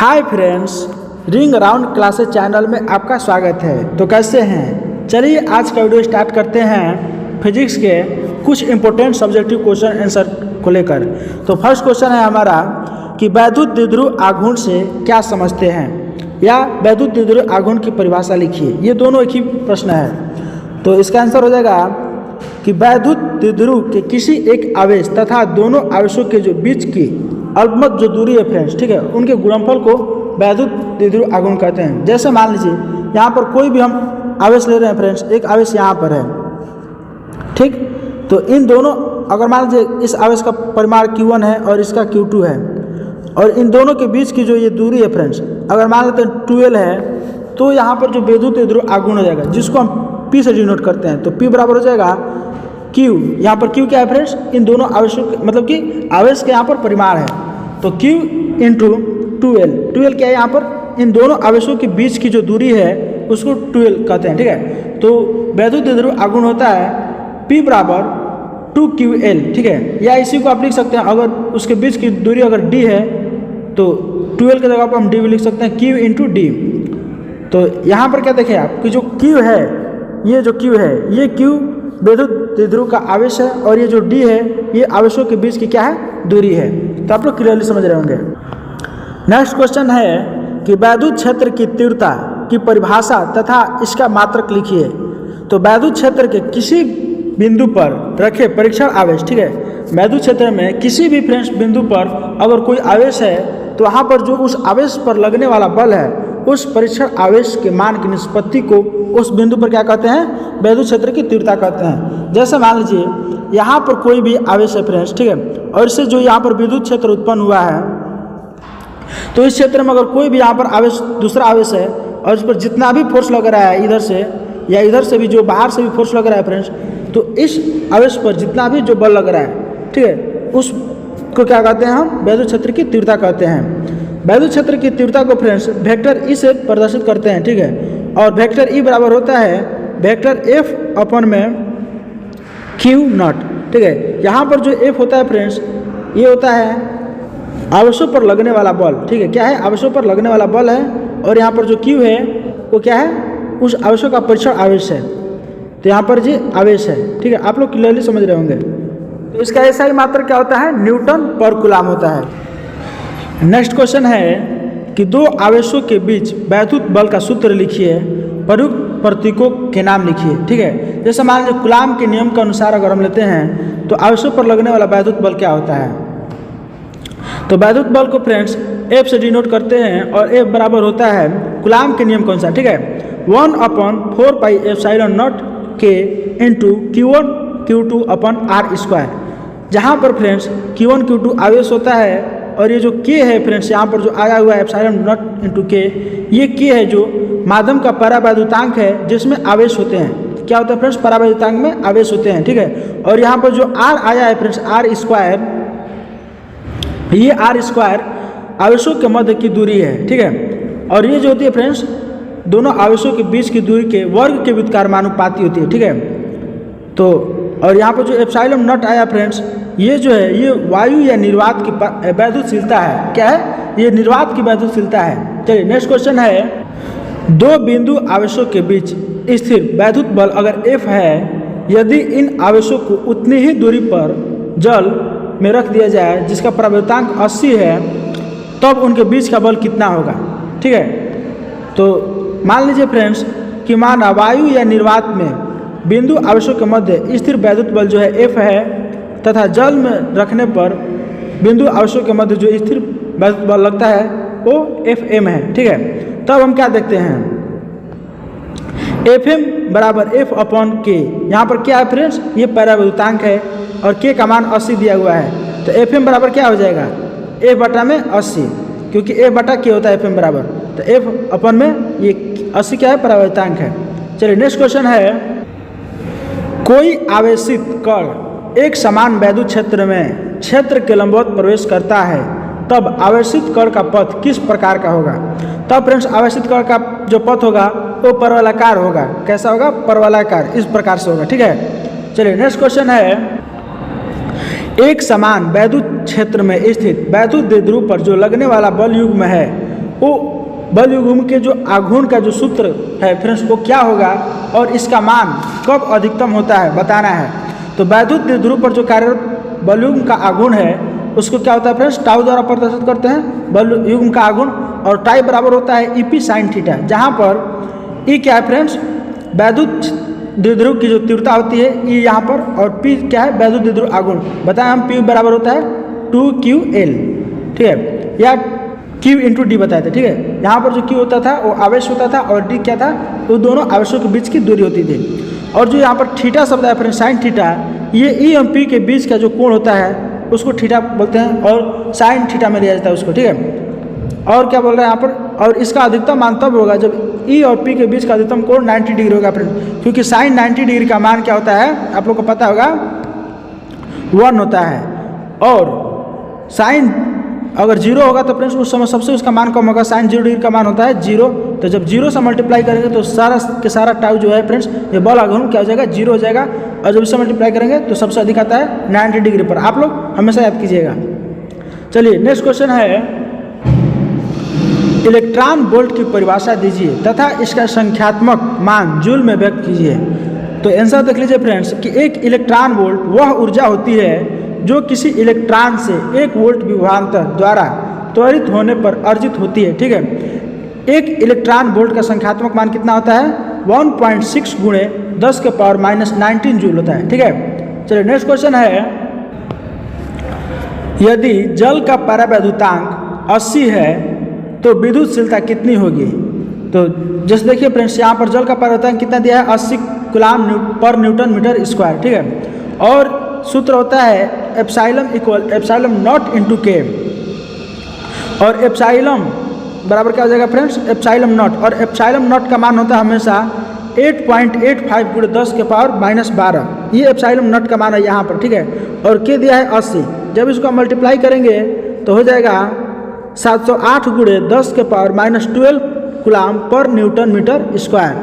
Hi friends, ring around classes channel में आपका स्वागत है। तो कैसे हैं? चलिए आज का वीडियो स्टार्ट करते हैं फिजिक्स के कुछ इंपॉर्टेंट सब्जेक्टिव क्वेश्चन आंसर को लेकर। तो फर्स्ट क्वेश्चन है हमारा कि वैद्युत द्विध्रुव आघूर्ण से क्या समझते हैं, या वैद्युत द्विध्रुव आघूर्ण की परिभाषा लिखिए। ये दोनों एक ही प्रश्न है। तो इसका आंसर हो जाएगा कि वैद्युत द्विध्रुव के किसी एक आवेश तथा दोनों आवेशों के जो बीच की अल्पमत जो दूरी है फ्रेंड्स, ठीक है, उनके गुणनफल को वैद्युत द्विध्रुव आघूर्ण कहते हैं। जैसे मान लीजिए यहाँ पर कोई भी हम आवेश ले रहे हैं फ्रेंड्स, एक आवेश यहाँ पर है, ठीक। तो इन दोनों, अगर मान लीजिए इस आवेश का परिमाण Q1 है और इसका Q2 है, और इन दोनों के बीच की जो ये दूरी है फ्रेंड्स, अगर मान लेते हैं 12 है, तो यहाँ पर जो वैद्युत द्विध्रुव आघूर्ण हो जाएगा, जिसको हम P से डिनोट करते हैं। तो P बराबर हो जाएगा Q, यहाँ पर Q क्या है फ्रेंड्स, इन दोनों आवेशों मतलब कि आवेश के यहाँ पर परिमाण है। तो Q इंटू 12 क्या है यहाँ पर, इन दोनों आवेशों के बीच की जो दूरी है उसको 12 कहते हैं, ठीक है। तो वैद्युत द्विध्रुव आघूर्ण होता है P बराबर 2QL, ठीक है। या इसी को आप लिख सकते हैं, अगर उसके बीच की दूरी अगर D है तो 12 की जगह पर हम D भी लिख सकते हैं, Q इंटू D। तो यहाँ पर क्या देखें आप कि जो Q है, ये जो Q है, ये Q वैद्युत द्विध्रुव का आवेश है, और ये जो D है ये आवेशों के बीच की क्या है, दूरी है। तो आप लोग क्लियरली समझ रहे होंगे। नेक्स्ट क्वेश्चन है कि वैद्युत क्षेत्र की तीव्रता की परिभाषा तथा इसका मात्रक लिखिए। तो वैद्युत क्षेत्र के किसी बिंदु पर रखे परीक्षण आवेश, ठीक है, वैद्युत क्षेत्र में किसी भी फ्रेंड्स बिंदु पर अगर कोई आवेश है तो वहाँ पर जो उस आवेश पर लगने वाला बल है, उस परीक्षण आवेश के मान की निष्पत्ति को उस बिंदु पर क्या कहते हैं, वैद्युत क्षेत्र की तीव्रता कहते हैं। जैसे मान लीजिए यहाँ पर कोई भी आवेश है फ्रेंड्स, ठीक है, और इससे जो यहाँ पर विद्युत क्षेत्र उत्पन्न हुआ है, तो इस क्षेत्र में अगर कोई भी यहाँ पर आवेश, दूसरा आवेश है, और इस पर जितना भी फोर्स लग रहा है इधर से या इधर से भी, जो बाहर से भी फोर्स लग रहा है फ्रेंड्स, तो इस आवेश पर जितना भी जो बल लग रहा है, ठीक है, उसको क्या कहते हैं, हम वैद्युत क्षेत्र की तीव्रता कहते हैं। वैद्युत क्षेत्र की तीव्रता को फ्रेंड्स वेक्टर ई से प्रदर्शित करते हैं, ठीक है, और वेक्टर ई बराबर होता है वेक्टर F अपन में Q0, ठीक है। यहाँ पर जो F होता है फ्रेंड्स, ये होता है आवेशों पर लगने वाला बल, ठीक है, क्या है, आवेशों पर लगने वाला बल है, और यहाँ पर जो Q है वो क्या है, उस आवेशों का परीक्षण आवेश है। तो यहाँ पर जी आवेश है, ठीक है, आप लोग क्लियरली समझ रहे होंगे। तो इसका ऐसा ही मात्रक क्या होता है, न्यूटन पर कूलम होता है। नेक्स्ट क्वेश्चन है कि दो आवेशों के बीच वैद्युत बल का सूत्र लिखिए, प्रयुक्त प्रतीकों के नाम लिखिए, ठीक है। जैसे मान लीजिए कूलम के नियम के अनुसार अगर हम लेते हैं तो आवेशों पर लगने वाला वैद्युत बल क्या होता है। तो वैद्युत बल को फ्रेंड्स F से डिनोट करते हैं, और F बराबर होता है कूलम के नियम के अनुसार, ठीक है, 1/4πε0 K इंटू Q1 Q2 अपन R²। जहाँ पर फ्रेंड्स Q1 Q2 आवेश होता है, और ये जो K है फ्रेंड्स, यहाँ पर जो आया हुआ है ε0 इंटू K, ये K है जो माध्यम का परावैद्युतांक है, जिसमें आवेश होते हैं। क्या होता है फ्रेंड्स, परावैद्युतांक में आवेश होते हैं, ठीक है। और यहाँ पर जो R आया है फ्रेंड्स, R², ये R² आवेशों के मध्य की दूरी है, ठीक है। और ये जो होती है फ्रेंड्स, दोनों आवेशों के बीच की दूरी के वर्ग के व्युत्क्रमानुपाती होती है, ठीक है। तो और यहाँ पर जो ε0 आया फ्रेंड्स, ये जो है ये वायु या निर्वात की वैद्युतशीलता है। क्या है, ये निर्वात की वैद्युतशीलता है। चलिए नेक्स्ट क्वेश्चन है, दो बिंदु आवेशों के बीच स्थिर वैद्युत बल अगर F है, यदि इन आवेशों को उतनी ही दूरी पर जल में रख दिया जाए जिसका परावैद्युतांक 80 है, तब उनके बीच का बल कितना होगा, ठीक है। तो मान लीजिए फ्रेंड्स कि माना वायु या निर्वात में बिंदु आवेशों के मध्य स्थिर वैद्युत बल जो है F है, तथा जल में रखने पर बिंदु आवेशों के मध्य जो स्थिर वैद्युत बल लगता है वो Fm है, ठीक है। तब हम क्या देखते हैं, Fm बराबर F/K। यहाँ पर क्या है फ्रेंड्स, ये परावैद्युतांक है, और K का मान 80 दिया हुआ है। तो Fm बराबर क्या हो जाएगा, F/80, क्योंकि F/K होता है Fm बराबर। तो F/ में ये 80 क्या है, परावैद्युतांक है। चलिए नेक्स्ट क्वेश्चन है, कोई आवेशित कण एक समान वैद्युत क्षेत्र में क्षेत्र के लंबवत प्रवेश करता है, तब आवेशित कण का पथ किस प्रकार का होगा। तब फ्रेंड्स आवेशित कण का जो पथ होगा वो परवलयाकार होगा। कैसा होगा, परवलयाकार, इस प्रकार से होगा, ठीक है। चलिए नेक्स्ट क्वेश्चन है, एक समान वैद्युत क्षेत्र में स्थित वैद्युत द्विध्रुव पर जो लगने वाला बल युग्म है वो बल युग्म के जो आघूर्ण का जो सूत्र है फ्रेंड्स वो क्या होगा और इसका मान कब अधिकतम होता है बताना है। तो वैद्युत द्विध्रुव पर जो कार्यरत बल युग्म का आघूर्ण है उसको क्या होता है फ्रेंड्स, टाउ द्वारा प्रदर्शित करते हैं बल युग्म का आघूर्ण, और टाई बराबर होता है ईपी साइन थीटा, जहाँ पर ई क्या है फ्रेंड्स, वैद्युत द्विध्रुव की जो तीव्रता होती है ई यहाँ पर, और पी क्या है, वैद्युत द्विध्रुव आघूर्ण। बताएं हम पी बराबर होता है 2QL, ठीक है, या Q इंटू डी बताए थे, ठीक है। यहाँ पर जो Q होता था वो आवेश होता था और D क्या था, वो दोनों आवेशों के बीच की दूरी होती थी। और जो यहाँ पर थीटा शब्द है फ्रेंड्स, साइन थीटा, ये ई एवं पी के बीच का जो कोण होता है उसको थीटा बोलते हैं और साइन थीटा में लिया जाता है उसको, ठीक है। और क्या बोल रहे हैं यहाँ पर, और इसका अधिकतम मान तब होगा जब ई और पी के बीच का अधिकतम कोण 90 डिग्री होगा फ्रेंड, क्योंकि साइन 90 डिग्री का मान क्या होता है आप लोग को पता होगा 1 होता है, और साइन अगर 0 होगा तो फ्रेंड्स उस समय सबसे उसका मान कम होगा, साइन 0 डिग्री का मान होता है 0। तो जब 0 से मल्टीप्लाई करेंगे तो सारा के सारा टाउ जो है फ्रेंड्स ये बल आघूर्ण क्या हो जाएगा, 0 हो जाएगा, और जब इससे मल्टीप्लाई करेंगे तो सबसे अधिक आता है 90 डिग्री पर। आप लोग हमेशा याद कीजिएगा। चलिए नेक्स्ट क्वेश्चन है, इलेक्ट्रॉन वोल्ट की परिभाषा दीजिए तथा इसका संख्यात्मक मान जूल में व्यक्त कीजिए। तो आंसर देख लीजिए फ्रेंड्स कि एक इलेक्ट्रॉन वोल्ट वह ऊर्जा होती है जो किसी इलेक्ट्रॉन से 1 वोल्ट विभवांतर द्वारा त्वरित होने पर अर्जित होती है, ठीक है। एक इलेक्ट्रॉन वोल्ट का संख्यात्मक मान कितना होता है, 1.6 गुणे 10 के पावर -19 जूल होता है, ठीक है। चलिए नेक्स्ट क्वेश्चन है, यदि जल का परावैद्युतांक 80 है तो विद्युतशीलता कितनी होगी। तो जैसे देखिए फ्रेंड्स यहाँ पर जल का परावैद्युतांक कितना दिया है, 80 कूलाम पर न्यूटन मीटर स्क्वायर, ठीक है। और सूत्र होता है epsilon equal epsilon not into के, और एप्सिलॉन बराबर क्या हो जाएगा फ्रेंड्स, एप्सिलॉन नॉट, और एप्सिलॉन नॉट का मान होता है हमेशा 8.85 गुणे 10 के पावर -12, ये एप्सिलॉन नॉट का मान है यहाँ पर, ठीक है। और के दिया है 80, जब इसको मल्टीप्लाई करेंगे तो हो जाएगा 708 गुणे 10 के पावर -12 कूलाम पर न्यूटन मीटर स्क्वायर।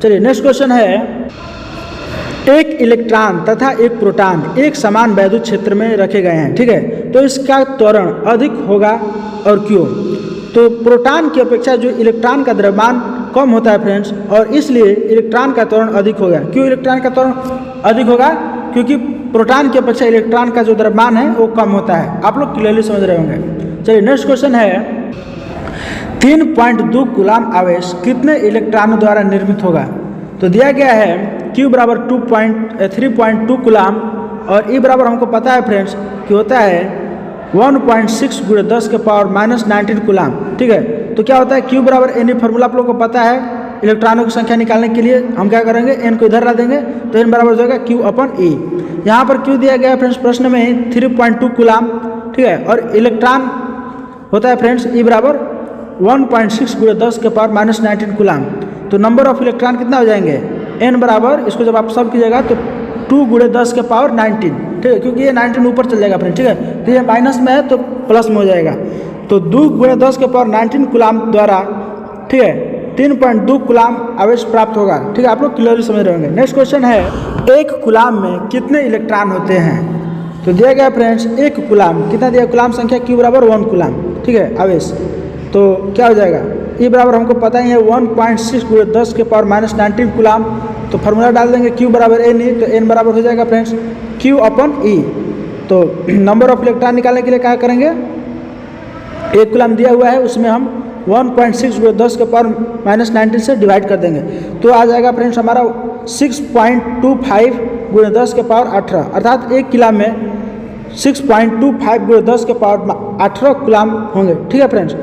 चलिए नेक्स्ट क्वेश्चन है, एक इलेक्ट्रॉन तथा एक प्रोटॉन एक समान वैद्युत क्षेत्र में रखे गए हैं, ठीक है। तो इसका त्वरण अधिक होगा और क्यों। तो प्रोटॉन की अपेक्षा जो इलेक्ट्रॉन का द्रव्यमान कम होता है फ्रेंड्स, और इसलिए इलेक्ट्रॉन का त्वरण अधिक होगा। क्यों इलेक्ट्रॉन का त्वरण अधिक होगा, क्योंकि प्रोटॉन की अपेक्षा इलेक्ट्रॉन का जो द्रव्यमान है वो कम होता है। आप लोग क्लियरली समझ रहे होंगे। चलिए नेक्स्ट क्वेश्चन है, 3.2 कूलाम आवेश कितने इलेक्ट्रॉनों द्वारा निर्मित होगा। तो दिया गया है Q बराबर 3.2 कूलाम, और E बराबर हमको पता है फ्रेंड्स कि होता है 1.6 गुणे 10 के पावर -19 कूलाम, ठीक है। तो क्या होता है Q बराबर N, फार्मूला आप लोगों को पता है, इलेक्ट्रॉनों की संख्या निकालने के लिए हम क्या करेंगे, N को इधर ला देंगे तो N बराबर हो जाएगा Q/E। यहाँ पर Q दिया गया है फ्रेंड्स प्रश्न में 3.2 कूलाम, ठीक है, और इलेक्ट्रॉन होता है फ्रेंड्स E बराबर 1.6 गुणे 10 के पावर -19 कूलाम। तो नंबर ऑफ इलेक्ट्रॉन कितना हो जाएंगे, N बराबर, इसको जब आप सब कीजिएगा तो 2 गुणे 10 के पावर 19, ठीक है, क्योंकि ये 19 ऊपर चल जाएगा फ्रेंड, ठीक है। तो ये माइनस में है तो प्लस में हो जाएगा, तो 2 गुणे 10 के पावर 19 कूलाम द्वारा, ठीक है, 3.2 कूलाम आवेश प्राप्त होगा, ठीक है। आप लोग क्लियरली समझ रहे होंगे। नेक्स्ट क्वेश्चन है, एक कूलाम में कितने इलेक्ट्रॉन होते हैं। तो दिया गया फ्रेंड्स एक कूलाम कितना दिया, कूलाम संख्या Q बराबर 1 कूलाम, ठीक है, आवेश। तो क्या हो जाएगा, E बराबर हमको पता ही है 1.6 गुणे 10 के पावर -19 कूलाम। तो फार्मूला डाल देंगे Q बराबर N, तो N बराबर हो जाएगा फ्रेंड्स Q/E। तो नंबर ऑफ इलेक्ट्रॉन निकालने के लिए क्या करेंगे, एक कूलाम दिया हुआ है उसमें हम 1.6 गुणे 10 के पावर -19 से डिवाइड कर देंगे, तो आ जाएगा फ्रेंड्स हमारा 6.25 गुणे 10 के पावर 18, अर्थात एक कूलाम में 6.25 गुणे 10 के पावर 18 कूलाम होंगे, ठीक है फ्रेंड्स।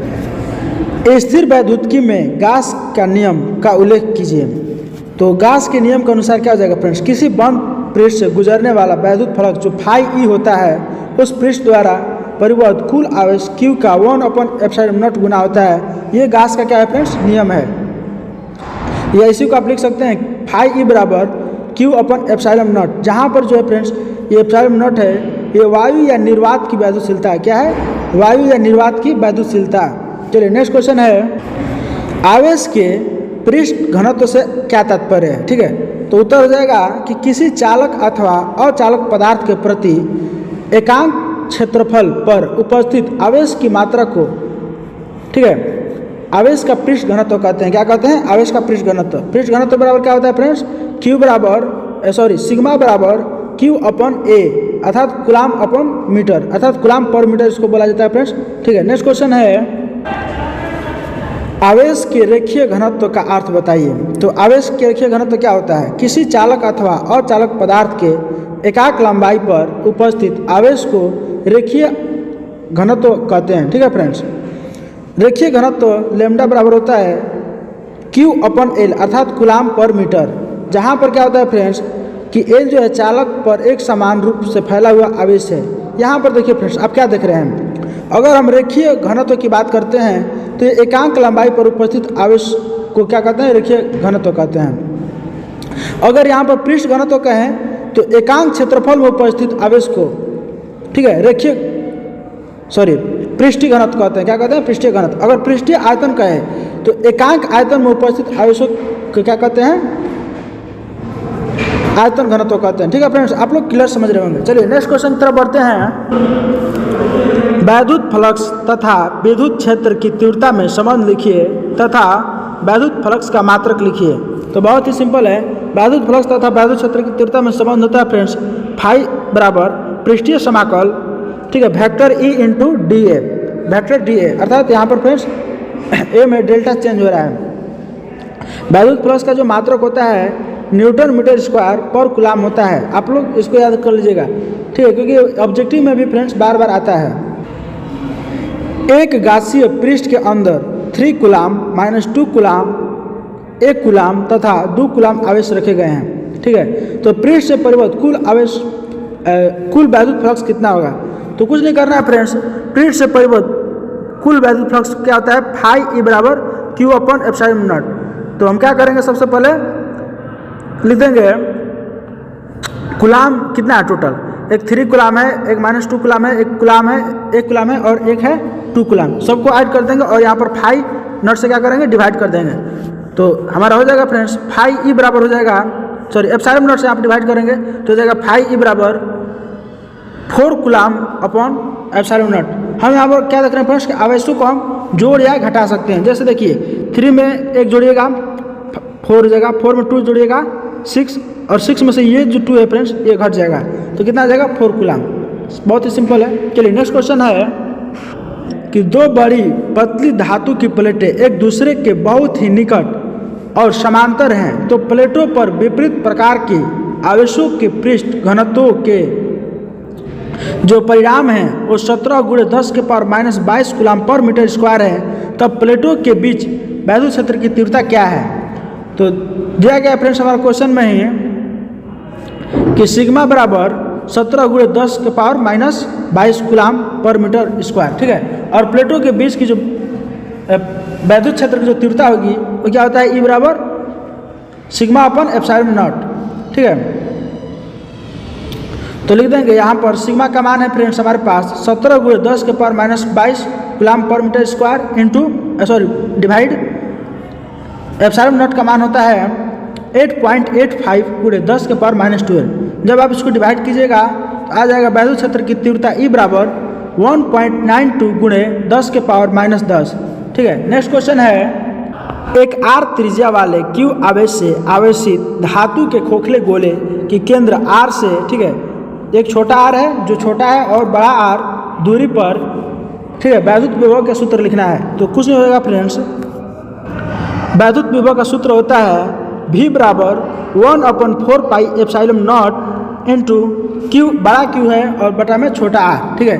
स्थिर वैद्युतिकी में गास का नियम का उल्लेख कीजिए। तो गास के नियम के अनुसार क्या हो जाएगा फ्रेंड्स, किसी बंद पृष्ठ से गुजरने वाला वैद्युत फलक जो φE होता है उस पृष्ठ द्वारा परिवर्तित कुल आवेश Q का 1/ε0 गुना होता है। ये गास का क्या है फ्रेंड्स, नियम है। या इसी को आप लिख सकते हैं φE बराबर Q/ε0, जहाँ पर जो है फ्रेंड्स ये ε0 है, ये वायु या निर्वात की वैद्युतशीलता क्या है, वायु या निर्वात की वैद्युतशीलता। चलिए नेक्स्ट क्वेश्चन है, आवेश के पृष्ठ घनत्व से क्या तात्पर्य है, ठीक है। तो उत्तर हो जाएगा कि किसी चालक अथवा अचालक पदार्थ के प्रति एकांक क्षेत्रफल पर उपस्थित आवेश की मात्रा को, ठीक है, आवेश का पृष्ठ घनत्व कहते हैं। क्या कहते हैं? आवेश का पृष्ठ घनत्व। पृष्ठ घनत्व बराबर क्या होता है फ्रेंड्स? क्यू बराबर सिग्मा बराबर क्यू अपन ए, अर्थात कूलाम अपन मीटर, अर्थात कूलाम पर मीटर इसको बोला जाता है फ्रेंड्स। ठीक है, नेक्स्ट क्वेश्चन है आवेश के रेखीय घनत्व का अर्थ बताइए। तो आवेश के रेखीय घनत्व क्या होता है? किसी चालक अथवा अचालक पदार्थ के एकाक लंबाई पर उपस्थित आवेश को रेखीय घनत्व कहते हैं। ठीक है फ्रेंड्स, रेखीय घनत्व लैम्डा बराबर होता है क्यू अपन एल, अर्थात कूलाम पर मीटर, जहाँ पर क्या होता है फ्रेंड्स कि एल जो है चालक पर एक समान रूप से फैला हुआ आवेश है। यहाँ पर देखिए फ्रेंड्स, आप क्या देख रहे हैं, अगर हम रेखीय घनत्व की बात करते हैं तो एकांक लंबाई पर उपस्थित आवेश को क्या कहते हैं? रेखीय घनत्व कहते हैं। अगर यहाँ पर पृष्ठ घनत्व कहें तो एकांक क्षेत्रफल में उपस्थित आवेश को, ठीक है, पृष्ठीय घनत्व कहते हैं। क्या कहते हैं? पृष्ठीय घनत्व। अगर पृष्ठीय आयतन कहे तो एकांक आयतन में उपस्थित आवेशों को क्या कहते हैं? आयतन घनत्व कहते हैं। ठीक है फ्रेंड्स, आप लोग क्लियर समझ रहे होंगे। चलिए नेक्स्ट क्वेश्चन की तरफ बढ़ते हैं। वैद्युत फ्लक्स तथा विद्युत क्षेत्र की तीव्रता में संबंध लिखिए तथा वैद्युत फ्लक्स का मात्रक लिखिए। तो बहुत ही सिंपल है, वैद्युत फ्लक्स तथा वैद्युत क्षेत्र की तीव्रता में संबंध होता है फ्रेंड्स फाई बराबर पृष्ठीय समाकल, ठीक है, vector E into D A, vector D A, अर्थात यहाँ पर फ्रेंड्स ए में डेल्टा चेंज हो रहा है। वैद्युत फ्लक्स का जो मात्रक होता है न्यूटन मीटर स्क्वायर पर कूलाम होता है। आप लोग इसको याद कर लीजिएगा, ठीक है, क्योंकि ऑब्जेक्टिव में भी फ्रेंड्स बार बार आता है। एक गासीय पृष्ठ के अंदर 3 कूलाम माइनस 2 कूलाम, 1 कूलाम तथा 2 कूलाम आवेश रखे गए हैं। ठीक है, तो पृष्ठ से परिवर्तित कुल आवेश कुल वैद्युत फ्लक्स कितना होगा? तो कुछ नहीं करना है फ्रेंड्स, पृष्ठ से परिवर्तित कुल वैद्युत फ्लक्स क्या होता है? फाई ई बराबर क्यू अपन एप्सिलॉन नॉट। तो हम क्या करेंगे, सबसे पहले लिख देंगे कूलाम कितना है टोटल, एक 3 कूलाम है, एक माइनस 2 कूलाम है, 1 कूलाम है, 1 कूलाम है और एक है 2 कूलाम, सबको ऐड कर देंगे और यहाँ पर फाई नॉट से क्या करेंगे? डिवाइड कर देंगे। तो हमारा हो जाएगा फ्रेंड्स फाई ई बराबर हो जाएगा, एप्सिलॉन नॉट से आप डिवाइड करेंगे तो हो जाएगा फाई ई बराबर 4 कूलाम अपॉन एप्सिलॉन नॉट। हम यहाँ पर क्या देख रहे हैं फ्रेंड्स कि आवेशों को हम जोड़ या घटा सकते हैं। जैसे देखिए 3 में 1 जोड़िएगा 4 हो जाएगा, 4 में 2 जोड़िएगा 6 और 6 में से ये जो 2 है फ्रेंड्स ये घट जाएगा, तो कितना आ जाएगा? 4 कूलाम। बहुत ही सिंपल है। चलिए नेक्स्ट क्वेश्चन है कि 2 बड़ी पतली धातु की प्लेटें एक दूसरे के बहुत ही निकट और समांतर हैं, तो प्लेटों पर विपरीत प्रकार के आवेशों के पृष्ठ घनत्वों के जो परिणाम हैं वो 17 × 10 के power minus 22 coulomb per metre square है। तब प्लेटों के बीच वैद्युत क्षेत्र की तीव्रता क्या है? तो दिया गया फ्रेंड्स हमारा क्वेश्चन में ही कि सिग्मा बराबर 17 × 10 के power minus 22 coulomb per metre square. ठीक है, और प्लेटों के बीच की जो वैद्युत क्षेत्र की जो तीव्रता होगी वो क्या होता है? ई बराबर सिग्मा अपन एप्सिलॉन नॉट। ठीक है, तो लिख देंगे यहाँ पर सिग्मा का मान है फ्रेंड्स हमारे पास 17 × 10 के power minus 22 coulomb per metre square into divide epsilon naught का मान होता है 8.85 × 10 के पावर माइनस 12। जब आप इसको डिवाइड कीजिएगा तो आ जाएगा वैद्युत क्षेत्र की तीव्रता ई बराबर 1.92 × 10 के पावर माइनस 10। ठीक है, नेक्स्ट क्वेश्चन है एक आर त्रिज्या वाले क्यू आवेश से आवेशित धातु के खोखले गोले की केंद्र आर से, ठीक है, एक छोटा आर है जो छोटा है और बड़ा आर दूरी पर, ठीक है, वैद्युत विभव का सूत्र लिखना है। तो कुछ नहीं होगा फ्रेंड्स, वैद्युत विभव का सूत्र होता है V बराबर 1/4 pi epsilon not into Q, बड़ा क्यू है और बटा में छोटा आर। ठीक है,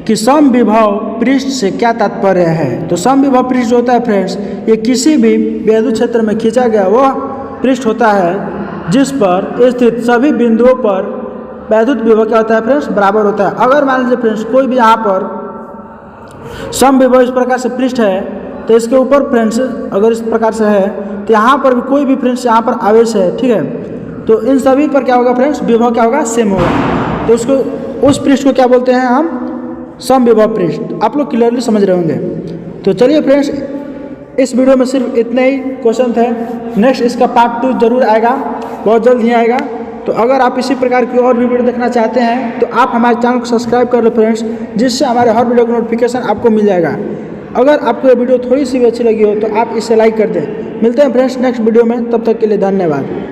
कि सम विभव पृष्ठ से क्या तात्पर्य है? तो सम विभव पृष्ठ जो होता है फ्रेंड्स ये किसी भी वैद्युत क्षेत्र में खींचा गया वह पृष्ठ होता है जिस पर स्थित सभी बिंदुओं पर वैद्युत विभव क्या होता है फ्रेंड्स? बराबर होता है। अगर मान लीजिए फ्रेंड्स कोई भी यहाँ पर सम विभव इस प्रकार से पृष्ठ है तो इसके ऊपर फ्रेंड्स अगर इस प्रकार से है तो यहाँ पर भी कोई भी फ्रेंड्स यहाँ पर आवेश है, ठीक है, तो इन सभी पर क्या होगा फ्रेंड्स? विभव क्या होगा? सेम होगा। तो उसको उस पृष्ठ को क्या बोलते हैं हम? सम विभव पृष्ठ। आप लोग क्लियरली समझ रहे होंगे। तो चलिए फ्रेंड्स इस वीडियो में सिर्फ इतने ही क्वेश्चन थे। नेक्स्ट इसका पार्ट 2 जरूर आएगा, बहुत जल्द ही आएगा। तो अगर आप इसी प्रकार की और भी वीडियो देखना चाहते हैं तो आप हमारे चैनल को सब्सक्राइब कर लो फ्रेंड्स, जिससे हमारे हर वीडियो का नोटिफिकेशन आपको मिल जाएगा। अगर आपको ये वीडियो थोड़ी सी भी अच्छी लगी हो तो आप इसे लाइक कर दें। मिलते हैं फ्रेंड्स नेक्स्ट वीडियो में, तब तक के लिए धन्यवाद।